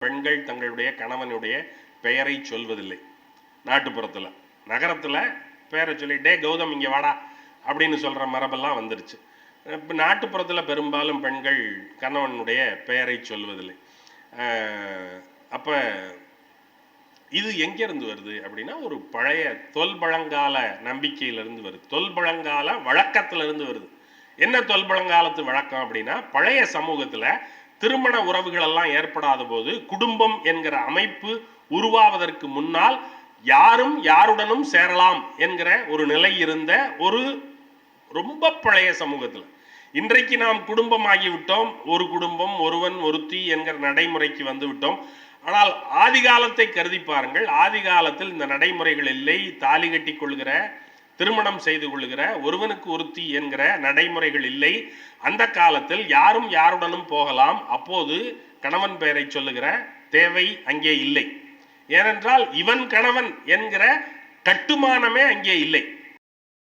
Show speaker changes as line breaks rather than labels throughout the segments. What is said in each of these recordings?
பெண்கள் தங்களுடைய கணவனுடைய பெயரை சொல்வதில்லை. நாட்டுப்புறத்தில், நகரத்தில் பேரை சொல்லி டே கௌதம் இங்கே வாடா அப்படின்னு சொல்கிற மரபெல்லாம் வந்துருச்சு. இப்போ நாட்டுப்புறத்தில் பெரும்பாலும் பெண்கள் கணவனுடைய பெயரை சொல்வதில்லை. அப்போ இது எங்கேருந்து வருது அப்படின்னா, ஒரு பழைய தொல்பழங்கால நம்பிக்கையிலிருந்து வருது, தொல்பழங்கால வழக்கத்திலிருந்து வருது. என்ன தொல்பழங்காலத்து வழக்கம் அப்படின்னா, பழைய சமூகத்தில் திருமண உறவுகள் எல்லாம் ஏற்படாத போது குடும்பம் என்கிற அமைப்பு உருவாவதற்கு முன்னால் யாரும் யாருடனும் சேரலாம் என்கிற ஒரு நிலை இருந்த ஒரு ரொம்ப பழைய சமூகத்தில், இன்றைக்கு நாம் குடும்பம் ஆகிவிட்டோம், ஒரு குடும்பம் ஒருவன் ஒருத்தி என்கிற நடைமுறைக்கு வந்து விட்டோம். ஆனால் ஆதி காலத்தை கருதி பாருங்கள். ஆதி காலத்தில் இந்த நடைமுறைகள் இல்லை. தாலி கட்டி கொள்கிற, திருமணம் செய்து கொள்கிற, ஒருவனுக்கு ஒருத்தி என்கிற நடைமுறைகள் இல்லை. அந்த காலத்தில் யாரும் யாருடனும் போகலாம். அப்போது கணவன் பெயரை சொல்லுகிற தேவை அங்கே இல்லை. ஏனென்றால் இவன் கணவன் என்கிற கட்டுமானமே அங்கே இல்லை.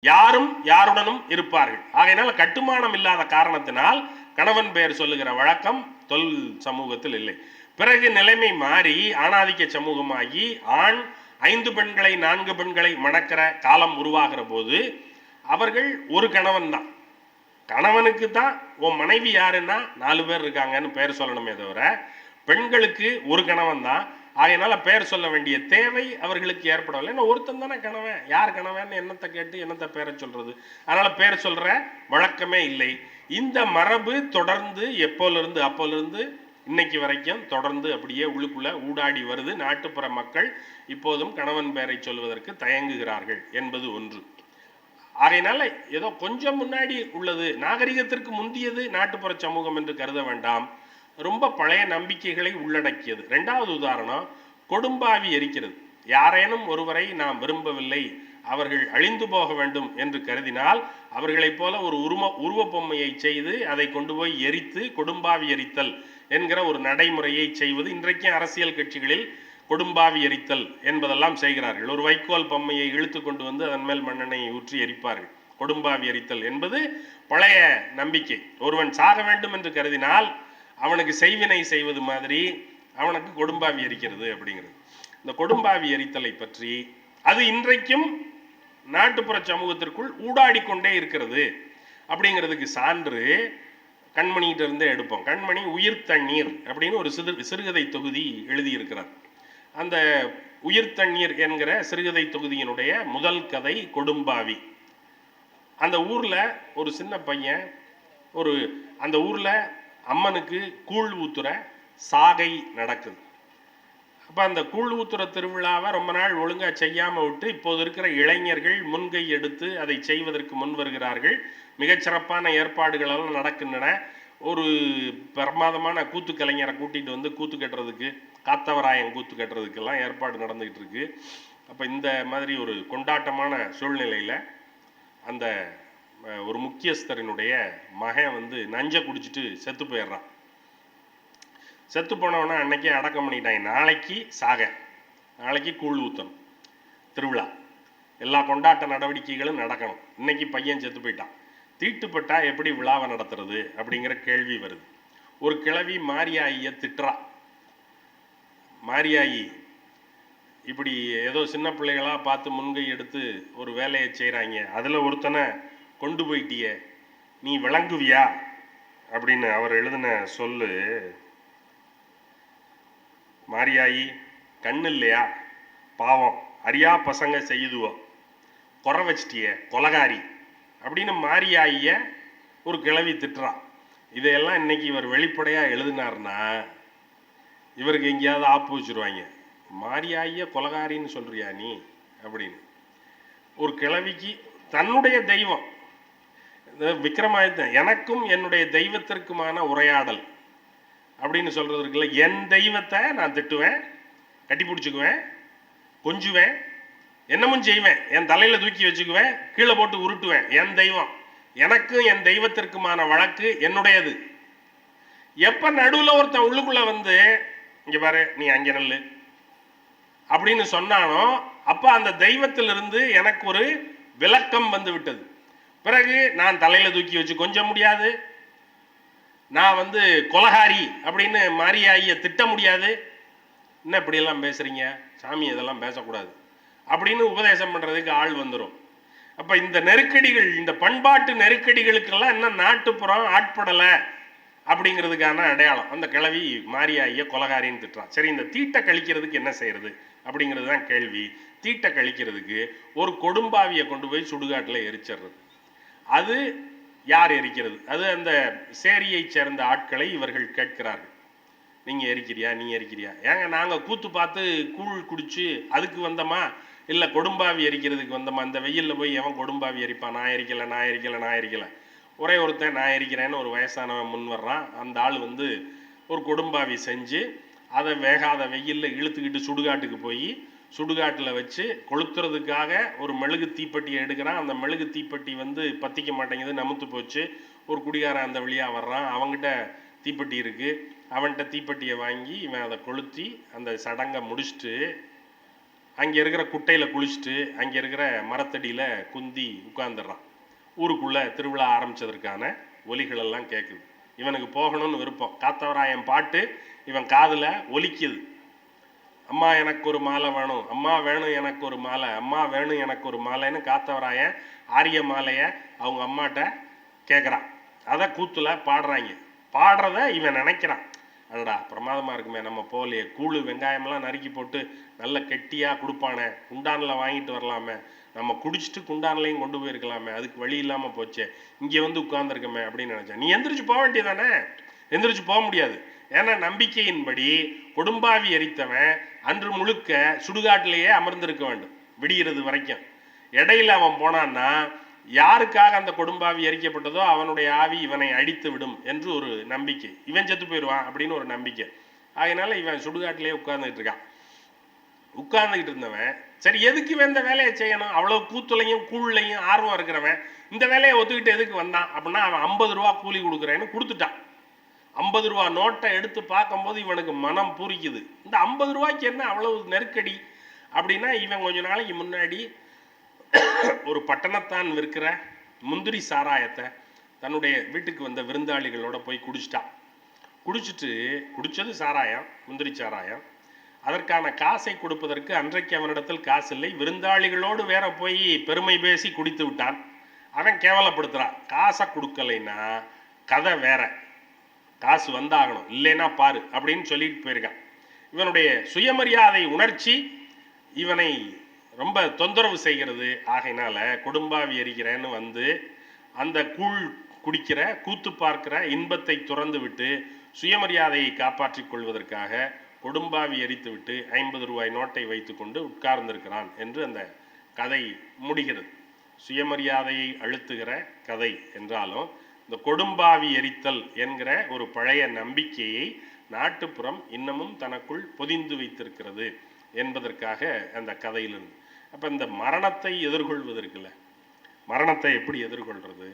யாரும் யாருடனும் இருப்பார்கள். ஆகையினால் கட்டுமானம் இல்லாத காரணத்தினால் கணவன் பெயர் சொல்லுகிற வழக்கம் தொல் சமூகத்தில் இல்லை. பிறகு நிலைமை மாறி ஆணாதிக்க சமூகமாகி ஆண் 5 பெண்களை 4 பெண்களை மணக்கிற காலம் உருவாகிற போது அவர்கள் ஒரு கணவன் தான். கணவனுக்கு தான் உன் மனைவி யாருன்னா 4 பேர் இருக்காங்கன்னு பெயர் சொல்லணுமே தவிர, பெண்களுக்கு ஒரு கணவன் தான். அதனால பெயர் சொல்ல வேண்டிய தேவை அவர்களுக்கு ஏற்படவில்லை. ஏன்னா ஒருத்தன் தானே கணவன், யார் கணவன் என்னத்தை கேட்டு என்னத்தை பேரை சொல்றது? அதனால பேர் சொல்ற வழக்கமே இல்லை. இந்த மரபு தொடர்ந்து எப்போலிருந்து அப்போலிருந்து இன்னைக்கு வரைக்கும் தொடர்ந்து அப்படியே உள்ளுக்குள்ள ஊடாடி வருது. நாட்டுப்புற மக்கள் இப்போதும் கணவன் பெயரை சொல்வதற்கு தயங்குகிறார்கள் என்பது ஒன்று. ஆகையினால ஏதோ கொஞ்சம் முன்னாடி உள்ளது, நாகரிகத்திற்கு முந்தியது நாட்டுப்புற சமூகம் என்று கருத வேண்டாம். ரொம்ப பழைய நம்பிக்கைகளை உள்ளடக்கியது. 2வது உதாரணம், கொடும்பாவி எரிக்கிறது. யாரேனும் ஒருவரை நாம் விரும்பவில்லை, அவர்கள் அழிந்து போக வேண்டும் என்று கருதினால் அவர்களைப் போல ஒரு உருவ பொம்மையை செய்து அதை கொண்டு போய் எரித்து கொடும்பாவி எரித்தல் என்கிற ஒரு நடைமுறையை செய்வது இன்றைக்கும் அரசியல் கட்சிகளில் கொடும்பாவி எரித்தல் என்பதெல்லாம் செய்கிறார்கள். ஒரு வைக்கோல் பொம்மையை இழுத்து கொண்டு வந்து அதன் மேல் மண்ணெண்ணெயை ஊற்றி எரிப்பார்கள். கொடும்பாவி எரித்தல் என்பது பழைய நம்பிக்கை. ஒருவன் சாக வேண்டும் என்று கருதினால் அவனுக்கு செய்வினை செய்வது மாதிரி அவனுக்கு கொடும்பாவி எரிக்கிறது அப்படிங்கிறது. இந்த கொடும்பாவி எரித்தலை பற்றி அது இன்றைக்கும் நாட்டுப்புற சமூகத்திற்குள் ஊடாடி கொண்டே இருக்கிறது அப்படிங்கிறதுக்கு சான்று கண்மணிகிட்ட இருந்தே எடுப்போம். கண்மணி உயிர் தண்ணீர் அப்படின்னு ஒரு சிறுகதை தொகுதி எழுதியிருக்கிறார். அந்த உயிர் தண்ணீர் என்கிற சிறுகதை தொகுதியினுடைய முதல் கதை கொடும்பாவி. அந்த ஊரில் ஒரு சின்ன பையன், அந்த ஊரில் அம்மனுக்கு கூழ் ஊத்துற சாகை நடக்குது. அப்போ அந்த கூழ் ஊத்துற திருவிழாவை ரொம்ப நாள் ஒழுங்காக செய்யாமல் விட்டு இப்போது இருக்கிற இளைஞர்கள் முன்கை எடுத்து அதை செய்வதற்கு முன் வருகிறார்கள். மிகச்சிறப்பான ஏற்பாடுகள் எல்லாம் நடக்கின்றன. ஒரு பிரமாதமான கூத்து கலைஞரை கூட்டிகிட்டு வந்து கூத்து கட்டுறதுக்கு, காத்தவராயன் கூத்து கட்டுறதுக்கெல்லாம் ஏற்பாடு நடந்துகிட்டு இருக்கு. அப்போ இந்த மாதிரி ஒரு கொண்டாட்டமான சூழ்நிலையில் அந்த ஒரு முக்கியஸ்தரினுடைய மகன் வந்து நஞ்சை குடிச்சிட்டு செத்து போயிடுறான். செத்து போனவனா அன்னைக்கே அடக்கம் பண்ணிட்டாங்க. நாளைக்கு சாக, நாளைக்கு கூழ் ஊத்தணும், திருவிழா, எல்லா கொண்டாட்ட நடவடிக்கைகளும் நடக்கணும். இன்னைக்கு பையன் செத்து போயிட்டான். தீட்டுப்பட்டா எப்படி விழாவை நடத்துறது அப்படிங்கிற கேள்வி வருது. ஒரு கிழவி மாரியாயியை திட்டுறா. மாரியாயி இப்படி ஏதோ சின்ன பிள்ளைகளாக பார்த்து முன்கை எடுத்து ஒரு வேலையை செய்கிறாங்க, அதில் ஒருத்தனை கொண்டு போயிட்டிய, நீ விளங்குவியா அப்படின்னு அவர் எழுதின சொல்லு. மாரியாயி கண்ணு இல்லையா, பாவம், அறியா பசங்க செய்யுதுவோ, குறை வச்சிட்டிய கொலகாரி அப்படின்னு மாரியாயிய ஒரு கிழவி திட்டுறான். இதையெல்லாம் இன்னைக்கு இவர் வெளிப்படையாக எழுதினார்னா இவருக்கு எங்கேயாவது ஆப்பு வச்சுருவாங்க. மாரியாயிய கொலகாரின்னு சொல்றியா நீ அப்படின்னு. ஒரு கிழவிக்கு தன்னுடைய தெய்வம் விக்ரமாதித்தன், எனக்கும் என்னுடைய தெய்வத்திற்குமான உரையாடல் அப்படின்னு சொல்றது இருக்குல்ல. என் தெய்வத்தை நான் திட்டுவேன், கட்டி பிடிச்சிக்குவேன், கொஞ்சுவேன், என்னமும் செய்வேன், என் தலையில தூக்கி வச்சுக்குவேன், கீழே போட்டு உருட்டுவேன். என் தெய்வம், எனக்கும் என் தெய்வத்திற்குமான வழக்கு என்னுடையது. எப்ப நடுவில் ஒருத்தன் உள்ளுக்குள்ள வந்து இங்க பாரு நீ அங்கே நல்லு அப்படின்னு சொன்னானோ அப்ப அந்த தெய்வத்திலிருந்து எனக்கு ஒரு விளக்கம் வந்து விட்டது. பிறகு நான் தலையில தூக்கி வச்சு கொஞ்சம் முடியாது, நான் வந்து கொலகாரி அப்படின்னு மாரியாயியை திட்ட முடியாது, என்ன இப்படியெல்லாம் பேசுறீங்க, சாமி இதெல்லாம் பேசக்கூடாது அப்படின்னு உபதேசம் பண்றதுக்கு ஆள் வந்துடும். அப்ப இந்த நெருக்கடிகள், இந்த பண்பாட்டு நெருக்கடிகளுக்கெல்லாம் என்ன நாட்டுப்புறம் ஆட்படலை அப்படிங்கிறதுக்கான அடையாளம். அந்த கிழவி மாரியாய கொலகாரின்னு திட்டுறான். சரி, இந்த தீட்டை கழிக்கிறதுக்கு என்ன செய்யறது அப்படிங்கிறது தான் கேள்வி. தீட்டை கழிக்கிறதுக்கு ஒரு கொடும்பாவியை கொண்டு போய் சுடுகாட்டில் எரிச்சிடுறது. அது யார் எரிக்கிறது? அது அந்த சேரியை சேர்ந்த ஆட்களை இவர்கள் கேட்கிறார்கள். நீங்க எரிக்கிறியா, நீ எரிக்கிறியா? ஏங்க நாங்கள் கூத்து பார்த்து கூழ் குடிச்சு அதுக்கு வந்தோமா, இல்லை கொடும்பாவி எரிக்கிறதுக்கு வந்தோமா? இந்த வெயிலில் போய் எவன் கொடும்பாவி எரிப்பான்? நான் எரிக்கலை, நான் எரிக்கலை, நான் எரிக்கலை. ஒரே ஒருத்தன் நான் எரிக்கிறேன்னு ஒரு வயசானவன் முன் வர்றான். அந்த ஆள் வந்து ஒரு கொடும்பாவி செஞ்சு அதை வேகாத வெயிலில் இழுத்துக்கிட்டு சுடுகாட்டுக்கு போய் சுடுகாட்டில் வச்சு கொளுத்துறதுக்காக ஒரு மெழுகு தீப்பெட்டியை எடுக்கிறான். அந்த மெழுகு தீப்பெட்டி வந்து பற்றிக்க மாட்டேங்குது, நமுத்து போச்சு. ஒரு குடிகாரன் அந்த வழியாக வர்றான், அவங்ககிட்ட தீப்பெட்டி இருக்குது. அவன்கிட்ட தீப்பெட்டியை வாங்கி இவன் அதை கொளுத்தி அந்த சடங்கை முடிச்சுட்டு அங்கே இருக்கிற குட்டையில் குளிச்சுட்டு அங்கே இருக்கிற மரத்தடியில் குந்தி உட்கார்ந்துடுறான். ஊருக்குள்ளே திருவிழா ஆரம்பித்ததற்கான ஒலிகளெல்லாம் கேட்குது. இவனுக்கு போகணும்னு விருப்பம். காத்தவராயன் பாட்டு இவன் காதில் ஒலிக்குது. அம்மா எனக்கு ஒரு மாலை வேணும், அம்மா வேணும் எனக்கு ஒரு மாலை, அம்மா வேணும் எனக்கு ஒரு மாலைன்னு காத்தவராயன் ஆரிய மாலையை அவங்க அம்மாட்ட கேட்குறான். அதை கூத்துல பாடுறாங்க. பாடுறத இவன் நினைக்கிறான், அடடா பிரமாதமாக இருக்குமே, நம்ம போலையே, கூழு வெங்காயமெல்லாம் நறுக்கி போட்டு நல்ல கெட்டியாக கொடுப்பானே, குண்டானில் வாங்கிட்டு வரலாமே, நம்ம குடிச்சிட்டு குண்டான்லையும் கொண்டு போயிருக்கலாமே, அதுக்கு வழி இல்லாமல் போச்சே, இங்கே வந்து உட்கார்ந்துருக்கமே அப்படின்னு நினச்சேன். நீ எந்திரிச்சு போக வேண்டியதானே? எந்திரிச்சு போக முடியாது. ஏன்னா நம்பிக்கையின்படி கொடும்பாவி எரித்தவன் அன்று முழுக்க சுடுகாட்டிலேயே அமர்ந்திருக்க வேண்டும் விடிகிறது வரைக்கும். இடையில அவன் போனான்னா யாருக்காக அந்த கொடும்பாவி எரிக்கப்பட்டதோ அவனுடைய ஆவி இவனை அடித்து விடும் என்று ஒரு நம்பிக்கை. இவன் செத்து போயிடுவான் அப்படின்னு ஒரு நம்பிக்கை. அதனால இவன் சுடுகாட்டிலேயே உட்கார்ந்துட்டு இருக்கான். உட்கார்ந்துக்கிட்டு இருந்தவன் சரி எதுக்கு இவன் இந்த வேலையை செய்யணும், அவ்வளோ கூத்துலையும் கூழ்லையும் ஆர்வம் இருக்கிறவன் இந்த வேலையை ஒத்துக்கிட்டு எதுக்கு வந்தான் அப்படின்னா, அவன் 50 ரூபா கூலி கொடுக்குறேன்னு கொடுத்துட்டான். 50 ரூபா நோட்டை எடுத்து பார்க்கும்போது இவனுக்கு மனம் பூரிக்குது. இந்த 50 ரூபாய்க்கு என்ன அவ்வளவு நெருக்கடி அப்படின்னா, இவன் கொஞ்ச நாளைக்கு முன்னாடி ஒரு பட்டணத்தான் விற்கிற முந்திரி சாராயத்தை தன்னுடைய வீட்டுக்கு வந்த விருந்தாளிகளோட போய் குடிச்சிட்டான். குடிச்சது சாராயம், முந்திரி சாராயம். அதற்கான காசை கொடுப்பதற்கு அன்றைக்கு அவனிடத்தில் காசு இல்லை. விருந்தாளிகளோடு வேற போய் பெருமை பேசி குடித்து விட்டான். அவன் கேவலப்படுத்துறான். காசை கொடுக்கலைன்னா கதை வேற, காசு வந்தாகணும், இல்லைன்னா பாரு அப்படின்னு சொல்லிட்டு போயிருக்கான். இவனுடைய சுயமரியாதை உணர்ச்சி இவனை ரொம்ப தொந்தரவு செய்கிறது. ஆகையினால கொடும்பாவி எரிக்கிறேன்னு வந்து அந்த கூழ் குடிக்கிற கூத்து பார்க்கிற இன்பத்தை துறந்து விட்டு சுயமரியாதையை காப்பாற்றிக் கொள்வதற்காக கொடும்பாவி எரித்து விட்டு 50 ரூபாய் நோட்டை வைத்து கொண்டு உட்கார்ந்திருக்கிறான் என்று அந்த கதை முடிகிறது. சுயமரியாதையை அழுத்துகிற கதை என்றாலும் இந்த கொடும்பாவி எரித்தல் என்கிற ஒரு பழைய நம்பிக்கையை நாட்டுப்புறம் இன்னமும் தனக்குள் பொதிந்து வைத்திருக்கிறது என்பதற்காக அந்த கதையிலிருந்து. அப்போ இந்த மரணத்தை எதிர்கொள்வதற்குல, மரணத்தை எப்படி எதிர்கொள்றது?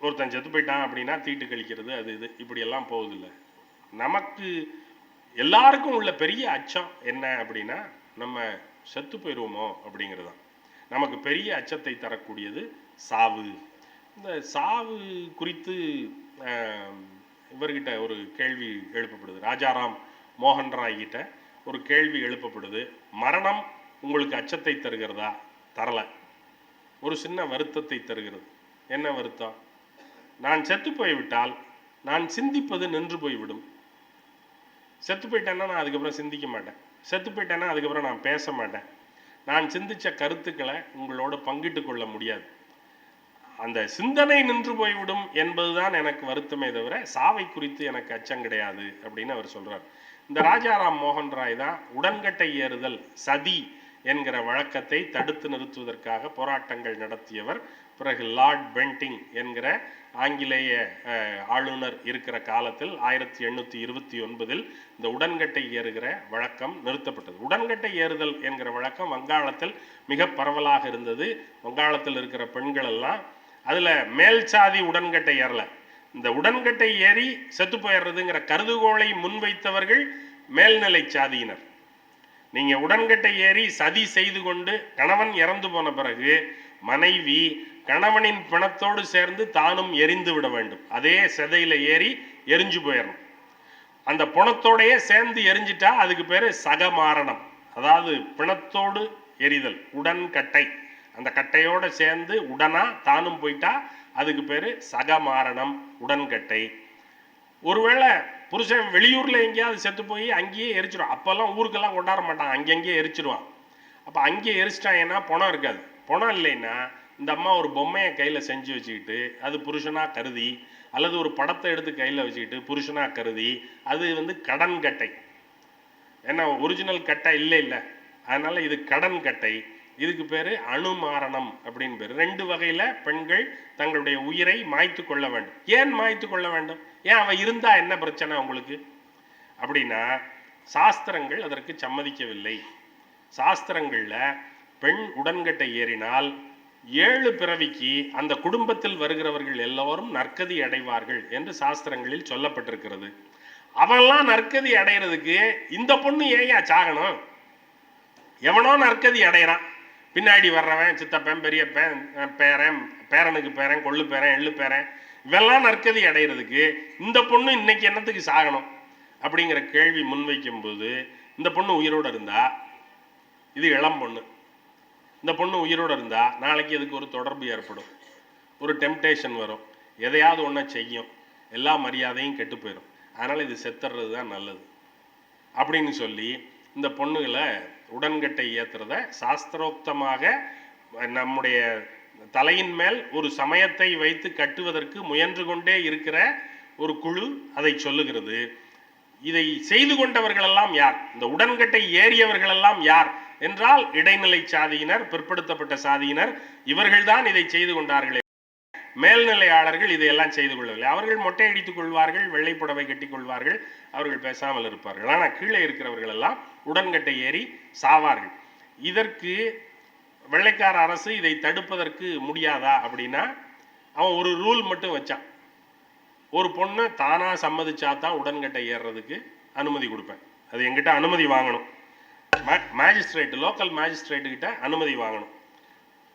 ஒருத்தன் செத்து போயிட்டான் அப்படின்னா தீட்டு கழிக்கிறது, அது இது இப்படியெல்லாம் போகுதில்லை. நமக்கு எல்லாருக்கும் உள்ள பெரிய அச்சம் என்ன அப்படின்னா, நம்ம செத்து போயிடுவோமோ அப்படிங்கிறது தான். நமக்கு பெரிய அச்சத்தை தரக்கூடியது சாவு. இந்த சாவு குறித்து இவர்கிட்ட ஒரு கேள்வி எழுப்பப்படுது. ராஜாராம் மோகன் ராய் கிட்ட ஒரு கேள்வி எழுப்பப்படுது. மரணம் உங்களுக்கு அச்சத்தை தருகிறதா? தரலை. ஒரு சின்ன வருத்தத்தை தருகிறது. என்ன வருத்தம்? நான் செத்து போய்விட்டால் நான் சிந்திப்பது நின்று போய்விடும். செத்து போயிட்டேன்னா நான் அதுக்கப்புறம் சிந்திக்க மாட்டேன். செத்து போயிட்டேன்னா அதுக்கப்புறம் நான் பேச மாட்டேன். நான் சிந்திச்ச கருத்துக்களை உங்களோட பங்கிட்டு கொள்ள முடியாது. அந்த சிந்தனை நின்று போய்விடும் என்பதுதான் எனக்கு வருத்தமே தவிர சாவை குறித்து எனக்கு அச்சம் கிடையாது அப்படின்னு அவர் சொல்றார். இந்த ராஜாராம் மோகன் ராய் தான் உடன்கட்டை ஏறுதல், சதி என்கிற வழக்கத்தை தடுத்து நிறுத்துவதற்காக போராட்டங்கள் நடத்தியவர். பிறகு லார்ட் பென்டிங் என்கிற ஆங்கிலேய ஆளுநர் இருக்கிற காலத்தில் 1829 இந்த உடன்கட்டை ஏறுகிற வழக்கம் நிறுத்தப்பட்டது. உடன்கட்டை ஏறுதல் என்கிற வழக்கம் வங்காளத்தில் மிக பரவலாக இருந்தது. வங்காளத்தில் இருக்கிற பெண்கள் எல்லாம் அதில் மேல் சாதி உடன்கட்டை ஏறல. இந்த உடன்கட்டை ஏறி செத்து போயிடுறதுங்கிற கருதுகோளை முன்வைத்தவர்கள் மேல்நிலை சாதியினர். நீங்க உடன்கட்டை ஏறி சதி செய்து கொண்டு கணவன் இறந்து போன பிறகு மனைவி கணவனின் பிணத்தோடு சேர்ந்து தானும் எரிந்து விட வேண்டும். அதே செதையில ஏறி எரிஞ்சு போயிடணும். அந்த பிணத்தோடையே சேர்ந்து எரிஞ்சிட்டா அதுக்கு பேரு சகமாரணம். அதாவது பிணத்தோடு எரிதல், உடன்கட்டை. அந்த கட்டையோட சேர்ந்து உடனா தானும் போயிட்டா அதுக்கு பேரு சகமாரணம், உடன்கட்டை. ஒருவேளை புருஷன் வெளியூர்ல எங்கேயாவது செத்து போய் அங்கேயே எரிச்சிடும். அப்பெல்லாம் ஊருக்கெல்லாம் கொண்டாட மாட்டான், அங்கங்கேயே எரிச்சிடுவான். அப்போ அங்கேயே எரிச்சிட்டாங்கன்னா பணம் இருக்காது. பணம் இல்லைன்னா இந்த அம்மா ஒரு பொம்மையை கையில் செஞ்சு வச்சுக்கிட்டு அது புருஷனாக கருதி, அல்லது ஒரு படத்தை எடுத்து கையில் வச்சுக்கிட்டு புருஷனாக கருதி, அது வந்து கடன் கட்டை. ஏன்னா ஒரிஜினல் கட்டை இல்லை இல்லை, அதனால இது கடன் கட்டை. இதுக்கு பேர் அணுமாரணம் அப்படின்னு பேர். 2 வகையில் பெண்கள் தங்களுடைய உயிரை மாய்த்து கொள்ள வேண்டும். ஏன் மாய்த்து கொள்ள வேண்டும்? ஏன் அவன் இருந்தா என்ன பிரச்சனை உங்களுக்கு அப்படின்னா, சாஸ்திரங்கள் அதற்கு சம்மதிக்கவில்லை. சாஸ்திரங்கள்ல பெண் உடன்கட்டை ஏறினால் 7 பிறவிக்கு அந்த குடும்பத்தில் வருகிறவர்கள் எல்லோரும் நற்கதி அடைவார்கள் என்று சாஸ்திரங்களில் சொல்லப்பட்டிருக்கிறது. அவெல்லாம் நற்கதி அடைகிறதுக்கு இந்த பொண்ணு ஏயா சாகணும்? எவனோ நற்கதி அடைகிறான், பின்னாடி வர்றவன் சித்தப்பேன், பெரிய பேரன், பேரனுக்கு பேரன், கொள்ளு பேரன், எள்ளு பேரன், இவெல்லாம் நற்கதி அடைகிறதுக்கு இந்த பொண்ணு இன்னைக்கு என்னத்துக்கு சாகணும் அப்படிங்கிற கேள்வி முன்வைக்கும் போது, இந்த பொண்ணு உயிரோடு இருந்தா, இது இளம் பொண்ணு, இந்த பொண்ணு உயிரோடு இருந்தா நாளைக்கு இதுக்கு ஒரு தொடர்பு ஏற்படும், ஒரு டெம்டேஷன் வரும், எதையாவது ஒன்றை செய்யும், எல்லா மரியாதையும் கெட்டு போயிடும். அதனால் இது செத்துறது தான் நல்லது அப்படின்னு சொல்லி இந்த பொண்ணுகளை உடன்கட்டை ஏற்றுறத சாஸ்திரோக்தமாக நம்முடைய தலையின் மேல் ஒரு சமயத்தை வைத்து கட்டுவதற்கு முயன்று கொண்டே இருக்கிற ஒரு குழு அதை சொல்லுகிறது. இதை செய்து கொண்டவர்களெல்லாம் யார்? இந்த உடன்கட்டை ஏறியவர்களெல்லாம் யார் என்றால் இடைநிலை சாதியினர், பிற்படுத்தப்பட்ட சாதியினர். இவர்கள்தான் இதை செய்து கொண்டார்களே. மேல்நிலையாளர்கள் இதையெல்லாம் செய்து கொள்ளவில்லை. அவர்கள் மொட்டை அடித்துக் கொள்வார்கள், வெள்ளை புடவை கட்டி கொள்வார்கள், அவர்கள் பேசாமல் இருப்பார்கள். ஆனால் கீழே இருக்கிறவர்கள் எல்லாம் உடன்கட்டை ஏறி சாவார்கள். இதற்கு வெள்ளைக்கார அரசு இதை தடுப்பதற்கு முடியாதா அப்படின்னா, அவன் ஒரு ரூல் மட்டும் வச்சான். ஒரு பொண்ணு தானா சம்மதிச்சாதான் உடன்கட்டை ஏறுறதுக்கு அனுமதி கொடுப்பேன். அது எங்கிட்ட அனுமதி வாங்கணும், மேஜிஸ்ட்ரேட், லோக்கல் மேஜிஸ்ட்ரேட்டு கிட்ட அனுமதி வாங்கணும்.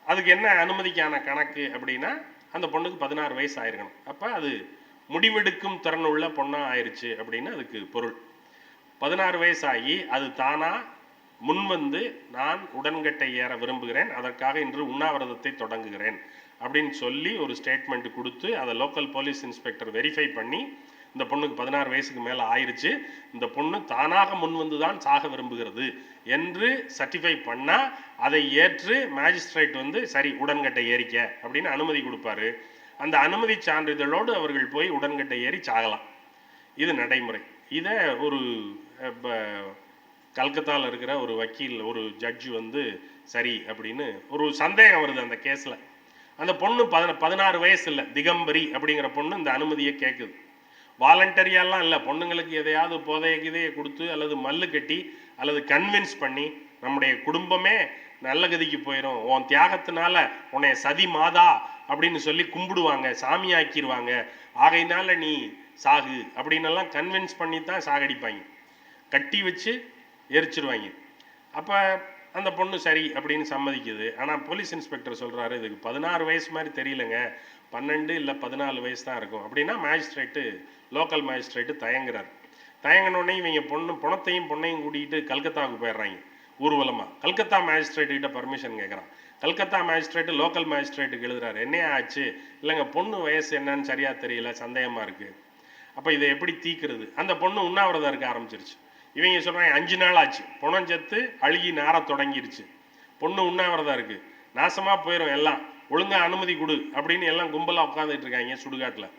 அதுக்கு என்ன அனுமதிக்கான கணக்கு அப்படின்னா, அந்த பொண்ணுக்கு 16 வயசு ஆயிருக்கணும். அப்போ அது முடிவெடுக்கும் திறன் உள்ள பொண்ணாக ஆயிடுச்சு அப்படின்னு அதுக்கு பொருள். 16 வயசாகி அது தானா முன்வந்து நான் உடன்கட்டை ஏற விரும்புகிறேன், அதற்காக இன்று உண்ணாவிரதத்தை தொடங்குகிறேன் அப்படின்னு சொல்லி ஒரு ஸ்டேட்மெண்ட் கொடுத்து அதை லோக்கல் போலீஸ் இன்ஸ்பெக்டர் வெரிஃபை பண்ணி, இந்த பொண்ணுக்கு 16 வயசுக்கு மேலே ஆயிடுச்சு, இந்த பொண்ணு தானாக முன்வந்து தான் சாக விரும்புகிறது என்று சர்டிஃபை பண்ணால் அதை ஏற்று மேஜிஸ்ட்ரேட் வந்து சரி உடன்கட்டை ஏறிக்க அப்படின்னு அனுமதி கொடுப்பாரு. அந்த அனுமதி சான்றிதழோடு அவர்கள் போய் உடன்கட்டை ஏறி சாகலாம். இது நடைமுறை. இதை ஒரு கல்கத்தாவில் இருக்கிற ஒரு வக்கீல், ஒரு ஜட்ஜு வந்து சரி அப்படின்னு ஒரு சந்தேகம் வருது அந்த கேஸில். அந்த பொண்ணு 16 வயசு இல்லை, திகம்பரி அப்படிங்கிற பொண்ணு இந்த அனுமதியை கேட்குது. வாலண்டரியாலாம் இல்லை, பொண்ணுங்களுக்கு எதையாவது போதைய கிதையை கொடுத்து அல்லது மல்லு கட்டி அல்லது கன்வின்ஸ் பண்ணி நம்முடைய குடும்பமே நல்ல கதிக்கு போயிடும், உன் தியாகத்தினால உன்னை சதி மாதா அப்படின்னு சொல்லி கும்பிடுவாங்க, சாமி ஆக்கிடுவாங்க, ஆகையினால நீ சாகு அப்படின்னு எல்லாம் கன்வின்ஸ் பண்ணி தான் சாகடிப்பாங்க, கட்டி வச்சு எரிச்சிருவாங்க. அப்போ அந்த பொண்ணு சரி அப்படின்னு சம்மதிக்குது. ஆனால் போலீஸ் இன்ஸ்பெக்டர் சொல்கிறாரு இதுக்கு 16 வயசு மாதிரி தெரியலங்க, 12 இல்லை 14 வயசு தான் இருக்கும் அப்படின்னா மேஜிஸ்ட்ரேட்டு, லோக்கல் மேஜிஸ்ட்ரேட்டு தயங்குறாரு. தயங்கினோடனே இவங்க பொண்ணத்தையும் பொண்ணையும் கூட்டிகிட்டு கல்கத்தாவுக்கு போயிடுறாங்க ஊர்வலமாக. கல்கத்தா மேஜிஸ்ட்ரேட்டுக்கிட்ட பர்மிஷன் கேட்குறான். கல்கத்தா மேஜிஸ்ட்ரேட்டு லோக்கல் மேஜிஸ்ட்ரேட்டுக்கு எழுதுறாரு, என்னையா ஆச்சு, இல்லைங்க பொண்ணு வயசு என்னன்னு சரியாக தெரியல, சந்தேகமாக இருக்குது, அப்போ இதை எப்படி தீக்கிறது? அந்த பொண்ணு உண்ணாவிரதம் இருக்க ஆரம்பிச்சிருச்சு. இவங்க சொல்கிறாங்க 5 நாள் ஆச்சு, புணம் செத்து அழுகி நார தொடங்கிருச்சு, பொண்ணு உண்ணாவிரதம் இருக்குது, நாசமாக போயிடும், எல்லாம் ஒழுங்காக அனுமதி கொடு அப்படின்னு எல்லாம் கும்பலாக உட்காந்துட்டு இருக்காங்க சுடுகாட்டில்.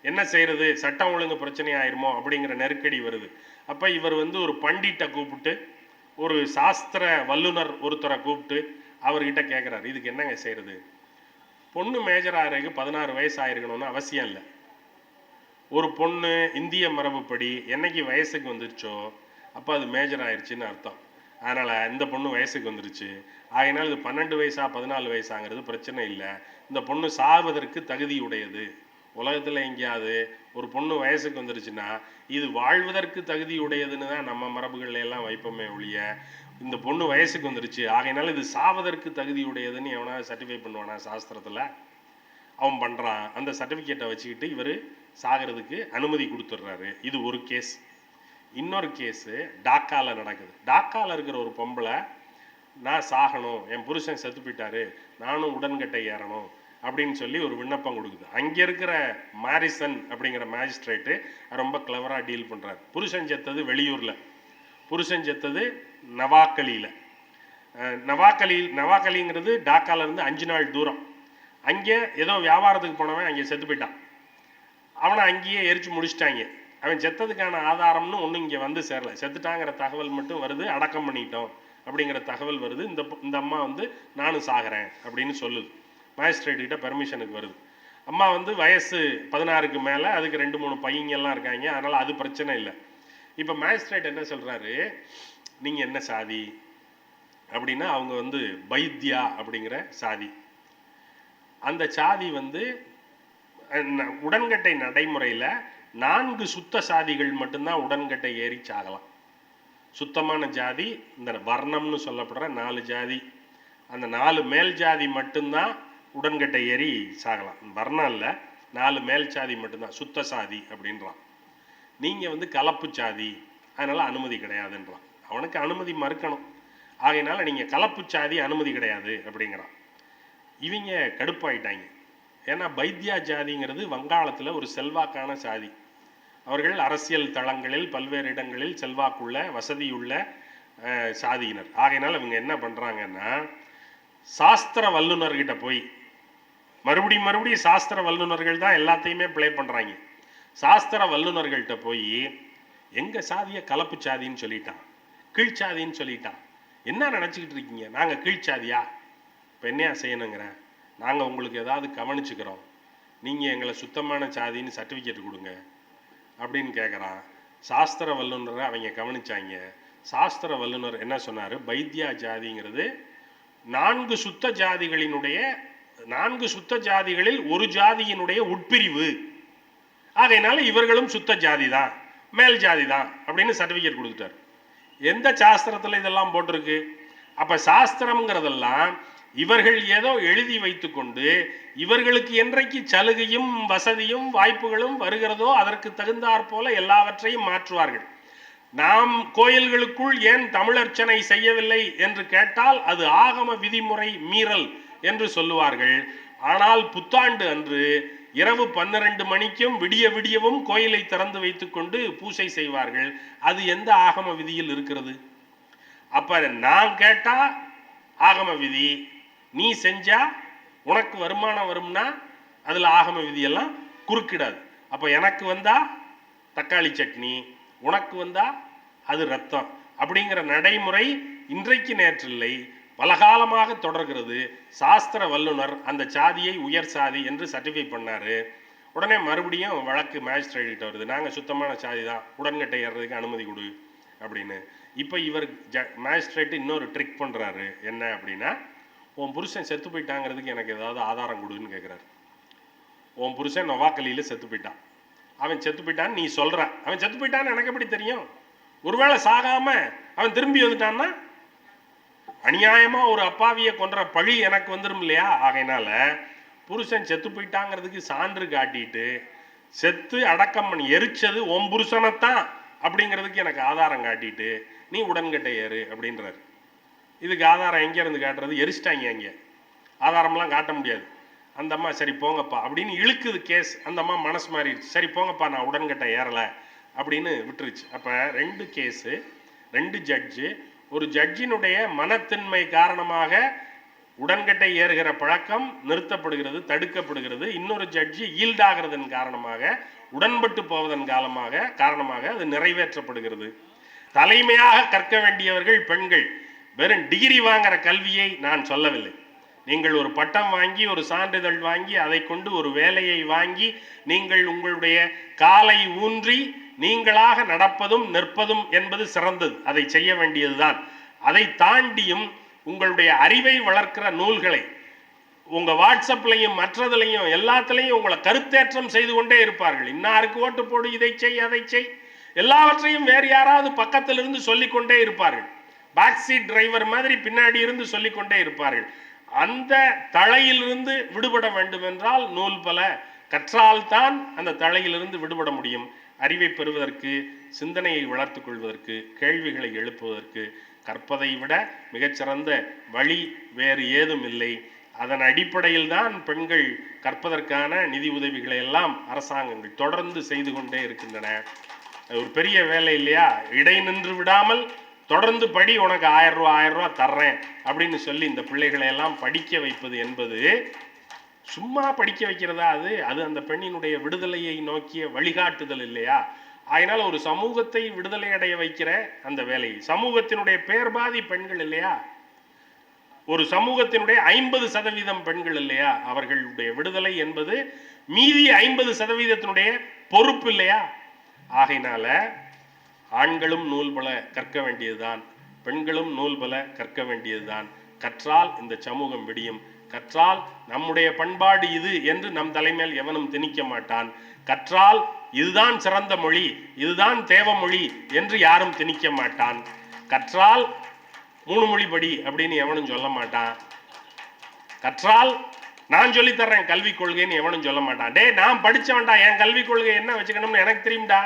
என்ன செய்கிறது, சட்டம் ஒழுங்கு பிரச்சனை ஆயிருமோ அப்படிங்கிற நெருக்கடி வருது. அப்போ இவர் வந்து ஒரு பண்டிட்டை கூப்பிட்டு, ஒரு சாஸ்திர வல்லுனர் ஒருத்தரை கூப்பிட்டு அவர்கிட்ட கேட்குறாரு, இதுக்கு என்னங்க செய்கிறது? பொண்ணு மேஜர் ஆகிறதுக்கு 16 வயசு ஆயிருக்கணும்னு அவசியம் இல்லை. ஒரு பொண்ணு இந்திய மரபுப்படி என்னைக்கு வயசுக்கு வந்துருச்சோ அப்போ அது மேஜர் ஆயிடுச்சுன்னு அர்த்தம். அதனால் இந்த பொண்ணு வயசுக்கு வந்துருச்சு, ஆகையினால் இது 12 வயசா 14 வயசாங்கிறது பிரச்சனை இல்லை, இந்த பொண்ணு சாவதற்கு தகுதி உடையது. உலகத்தில் எங்கேயாவது ஒரு பொண்ணு வயசுக்கு வந்துருச்சுன்னா இது வாழ்வதற்கு தகுதி உடையதுன்னு தான் நம்ம மரபுகள்ல எல்லாம் வைப்போமே ஒழிய, இந்த பொண்ணு வயசுக்கு வந்துருச்சு ஆகையினால இது சாவதற்கு தகுதி உடையதுன்னு எவனாவது சர்டிஃபை பண்ணுவானா சாஸ்திரத்தில்? அவன் பண்ணுறான். அந்த சர்டிஃபிகேட்டை வச்சுக்கிட்டு இவர் சாகிறதுக்கு அனுமதி கொடுத்துட்றாரு. இது ஒரு கேஸ். இன்னொரு கேஸு டாக்காவில் நடக்குது. டாக்காவில் இருக்கிற ஒரு பொம்பளை, நான் சாகணும், என் புருஷன் செத்து போயிட்டாரு, நானும் உடன்கட்டை ஏறணும் அப்படின்னு சொல்லி ஒரு விண்ணப்பம் கொடுக்குது. அங்கே இருக்கிற மாரிசன் அப்படிங்கிற மேஜிஸ்ட்ரேட்டு ரொம்ப கிளவராக டீல் பண்ணுறாரு. புருஷன் செத்தது வெளியூரில், புருஷன் செத்தது நவாக்கலியில். நவாக்கலிங்கிறது டாக்காலேருந்து 5 நாள் தூரம். அங்கே ஏதோ வியாபாரத்துக்கு போனவன் அங்கே செத்து போயிட்டான். அவனை அங்கேயே எரிச்சு முடிச்சிட்டாங்க. அவன் செத்ததுக்கான ஆதாரம்னு ஒன்றும் இங்கே வந்து சேரலை. செத்துட்டாங்கிற தகவல் மட்டும் வருது, அடக்கம் பண்ணிட்டோம் அப்படிங்கிற தகவல் வருது. இந்த அம்மா வந்து நானும் சாகிறேன் அப்படின்னு சொல்லுது. மேஜிஸ்ட்ரேட்டுக்கிட்ட பெர்மிஷனுக்கு வருது. அம்மா வந்து வயசு 16க்கு மேலே, அதுக்கு 2-3 பையங்கெல்லாம் இருக்காங்க, அதனால் அது பிரச்சனை இல்லை. இப்போ மேஜிஸ்ட்ரேட் என்ன சொல்கிறாரு, நீங்கள் என்ன சாதி அப்படின்னா அவங்க வந்து பைத்யா அப்படிங்கிற சாதி. அந்த சாதி வந்து உடன்கட்டை நடைமுறையில் 4 சுத்த சாதிகள் மட்டும்தான் உடன்கட்டை ஏறி சாகலாம். சுத்தமான ஜாதி இந்த வர்ணம்னு சொல்லப்படுற 4 ஜாதி, அந்த 4 மேல் ஜாதி மட்டும்தான் உடன்கட்டை ஏறி சாகலாம். வர்ணம் இல்லை, 4 மேல் சாதி மட்டும்தான் சுத்த சாதி அப்படின்றான். நீங்கள் வந்து கலப்பு சாதி, அதனால் அனுமதி கிடையாதுன்றான். அவனுக்கு அனுமதி மறுக்கணும், ஆகையினால நீங்கள் கலப்பு சாதி அனுமதி கிடையாது அப்படிங்கிறான். இவங்க கடுப்பாயிட்டாங்க. ஏன்னா பைத்யா ஜாதிங்கிறது வங்காளத்தில் ஒரு செல்வாக்கான சாதி. அவர்கள் அரசியல் தளங்களில் பல்வேறு இடங்களில் செல்வாக்குள்ள வசதியுள்ள சாதியினர். ஆகையினால் இவங்க என்ன பண்ணுறாங்கன்னா, சாஸ்திர வல்லுநர்கிட்ட போய் மறுபடியும் சாஸ்திர வல்லுநர்கள் தான் எல்லாத்தையுமே ப்ளே பண்ணுறாங்க. சாஸ்திர வல்லுநர்கள்ட்ட போய் எங்கள் சாதியை கலப்பு சாதின்னு சொல்லிட்டான், கீழ்ச்சாதின்னு சொல்லிட்டான், என்ன நினச்சிக்கிட்டு இருக்கீங்க, நாங்கள் கீழ்ச்சாதியா, இப்போ என்னையா செய்யணுங்கிறேன், நாங்கள் உங்களுக்கு ஏதாவது கவனிச்சுக்கிறோம், நீங்கள் எங்களை சுத்தமான சாதின்னு சர்டிஃபிகேட் கொடுங்க அப்படின்னு கேட்குறான். சாஸ்திர வல்லுநரை அவங்க கவனிச்சாங்க. சாஸ்திர வல்லுநர் என்ன சொன்னார், பைத்யா ஜாதிங்கிறது 4 சுத்த ஜாதிகளினுடைய 4 சுத்த ஜாதிகளில் ஒரு ஜாதியினுடைய உட்பிரிவு, அதனால இவர்களும் சுத்த ஜாதி தான், மேல் ஜாதி தான் அப்படின்னு சர்டிஃபிகேட் கொடுத்துட்டார். எந்த சாஸ்திரத்தில் இதெல்லாம் போட்டிருக்கு? அப்போ சாஸ்திரம்ங்கிறதெல்லாம் இவர்கள் ஏதோ எழுதி வைத்துக்கொண்டு இவர்களுக்கு என்றைக்கு சலுகையும் வசதியும் வாய்ப்புகளும் வருகிறதோ அதற்கு தகுந்தாற் போல எல்லாவற்றையும் மாற்றுவார்கள். நாம் கோயில்களுக்குள் ஏன் தமிழர்ச்சனை செய்யவில்லை என்று கேட்டால் அது ஆகம விதிமுறை மீறல் என்று சொல்லுவார்கள். ஆனால் புத்தாண்டு அன்று இரவு 12 மணிக்கும் விடியவும் கோயிலை திறந்து வைத்துக்கொண்டு பூசை செய்வார்கள். அது எந்த ஆகம விதியில் இருக்கிறது? அப்ப நான் கேட்டா ஆகம விதி, நீ செஞ்சா உனக்கு வருமானம் வரும்னா அதுல ஆகம விதியெல்லாம் குறுக்கிடாது. அப்ப எனக்கு வந்தா தக்காளி சட்னி, உனக்கு வந்தா அது ரத்தம் அப்படிங்கிற நடைமுறை இன்றைக்கு நேற்றில்லை, பலகாலமாக தொடர்கிறது. சாஸ்திர வல்லுனர் அந்த சாதியை உயர் சாதி என்று சர்டிஃபை பண்ணாரு. உடனே மறுபடியும் வழக்கு மேஜிஸ்ட்ரேட் வருது, நாங்கள் சுத்தமான சாதி தான், உடன்கட்டை ஏறுறதுக்கு அனுமதி கொடு அப்படின்னு. இப்போ இவர் மேஜிஸ்ட்ரேட் இன்னொரு ட்ரிக் பண்ணுறாரு. என்ன அப்படின்னா, உன் புருஷன் செத்து போயிட்டாங்கிறதுக்கு எனக்கு ஏதாவது ஆதாரம் கொடுன்னு கேட்குறாரு. உன் புருஷன் நவாக்கலியில் செத்து போயிட்டான், அவன் செத்து போயிட்டான்னு நீ சொல்கிற, அவன் செத்து போயிட்டான்னு எனக்கு எப்படி தெரியும்? ஒருவேளை சாகாம அவன் திரும்பி வந்துட்டான்னா அநியாயமா ஒரு அப்பாவியை கொன்ற பழி எனக்கு வந்துடும் இல்லையா? ஆகையினால புருஷன் செத்து போயிட்டாங்கிறதுக்கு சான்று காட்டிட்டு செத்து அடக்கம் பண்ணி எரிச்சது உன் புருஷனைத்தான் அப்படிங்கிறதுக்கு எனக்கு ஆதாரம் காட்டிட்டு நீ உடன்கட்டை ஏறு அப்படின்றாரு. இதுக்கு ஆதாரம் எங்கேருந்து காட்டுறது? எரிச்சிட்டாங்க, அங்கே ஆதாரம்லாம் காட்ட முடியாது. அந்த அம்மா சரி போங்கப்பா அப்படின்னு இழுக்குது கேஸ். அந்த அம்மா மனசு மாறிடுச்சு, சரி போங்கப்பா நான் உடன்கட்டை ஏறலை அப்படின்னு விட்டுருச்சு. அப்போ 2 கேஸு, 2 ஜட்ஜு. ஒரு ஜட்ஜினுடைய மனத்தின்மை காரணமாக உடன்கட்டை ஏறுகிற பழக்கம் நிறுத்தப்படுகிறது, தடுக்கப்படுகிறது. இன்னொரு ஜட்ஜி ஈல்டாகிறதன் காரணமாக, உடன்பட்டு போவதன் காரணமாக அது நிறைவேற்றப்படுகிறது. தலைமையாக கற்க வேண்டியவர்கள் பெண்கள். வெறும் டிகிரி வாங்குற கல்வியை நான் சொல்லவில்லை. நீங்கள் ஒரு பட்டம் வாங்கி, ஒரு சான்றிதழ் வாங்கி, அதை கொண்டு ஒரு வேலையை வாங்கி, நீங்கள் உங்களுடைய காலை ஊன்றி நீங்களாக நடப்பதும் நிற்பதும் என்பது சிறந்தது, அதை செய்ய வேண்டியதுதான். அதை தாண்டியும் உங்களுடைய அறிவை வளர்க்கிற நூல்களை உங்க வாட்ஸ்அப்லையும் மற்றதுலையும் எல்லாத்துலையும் உங்களை கருத்தேற்றம் செய்து கொண்டே இருப்பார்கள். இன்னாருக்கு ஓட்டு போடு, இதை செய், அதை செய், எல்லாவற்றையும் வேறு யாராவது பக்கத்திலிருந்து சொல்லிக்கொண்டே இருப்பார்கள். பேக் சீட் டிரைவர் மாதிரி பின்னாடி இருந்து சொல்லிக்கொண்டே இருப்பார்கள். அந்த தளையிலிருந்து விடுபட வேண்டும் என்றால் நூல் பல கற்றால்தான் அந்த தளையிலிருந்து விடுபட முடியும். அறிவை பெறுவதற்கு, சிந்தனையை வளர்த்து கொள்வதற்கு, கேள்விகளை எழுப்புவதற்கு கற்பதை விட மிகச்சிறந்த வழி வேறு ஏதும் இல்லை. அதன் அடிப்படையில் தான் பெண்கள் கற்பதற்கான நிதி உதவிகளை எல்லாம் அரசாங்கங்கள் தொடர்ந்து செய்து கொண்டே இருக்கின்றன. ஒரு பெரிய வேலை இல்லையா? இடை நின்று விடாமல் தொடர்ந்து படி, உனக்கு 1000 ரூபா தர்றேன் அப்படின்னு சொல்லி இந்த பிள்ளைகளை எல்லாம் படிக்க வைப்பது என்பது சும்மா படிக்க வைக்கிறதா? அது அந்த பெண்ணினுடைய விடுதலையை நோக்கிய வழிகாட்டுதல் இல்லையா? அதனால ஒரு சமூகத்தை விடுதலை அடைய வைக்கிற அந்த வேலை, சமூகத்தினுடைய பேர்பாதி பெண்கள் இல்லையா? ஒரு சமூகத்தினுடைய 50% பெண்கள் இல்லையா? அவர்களுடைய விடுதலை என்பது மீதி 50%-த்தினுடைய பொறுப்பு இல்லையா? ஆகையினால ஆண்களும் நூல் பல கற்க வேண்டியதுதான், பெண்களும் நூல் பல கற்க வேண்டியதுதான். கற்றால் இந்த சமூகம் விடியும். கற்றால் நம்முடைய பண்பாடு இது என்று நம் தலைமையில் எவனும் திணிக்க மாட்டான். கற்றால் இதுதான் சிறந்த மொழி, இதுதான் தேவ மொழி என்று யாரும் திணிக்க மாட்டான். கற்றால் 3 மொழி படி அப்படின்னு எவனும் சொல்ல மாட்டான். கற்றால் நான் சொல்லித்தர்றேன் கல்விக் கொள்கைன்னு எவனும் சொல்ல மாட்டான். டே, நான் படிச்சவன்டா, என் கல்விக் கொள்கை என்ன வச்சுக்கணும்னு எனக்கு தெரியும்டா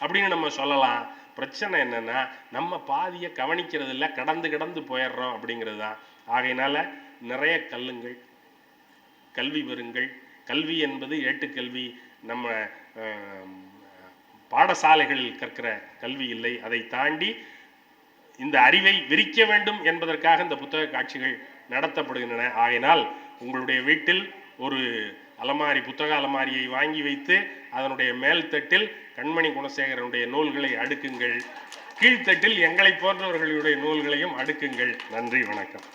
அப்படின்னு நம்ம சொல்லலாம். பிரச்சனை என்னன்னா, நம்ம பாதியை கவனிக்கிறது இல்லை, கடந்து போயிடுறோம் அப்படிங்கிறது தான். ஆகையினால நிறைய கல்லுங்கள், கல்வி பெறுங்கள். கல்வி என்பது ஏட்டுக்கல்வி, நம்ம பாடசாலைகளில் கற்கிற கல்வி இல்லை. அதை தாண்டி இந்த அறிவை விரிக்க வேண்டும் என்பதற்காக இந்த புத்தக காட்சிகள் நடத்தப்படுகின்றன. ஆகையினால் உங்களுடைய வீட்டில் ஒரு அலமாரி, புத்தக அலமாரியை வாங்கி வைத்து அதனுடைய மேல் தட்டில் கண்மணி குணசேகரனுடைய நூல்களை அடுக்குங்கள், கீழ்த்தட்டில் எங்களை போன்றவர்களுடைய நூல்களையும் அடுக்குங்கள். நன்றி, வணக்கம்.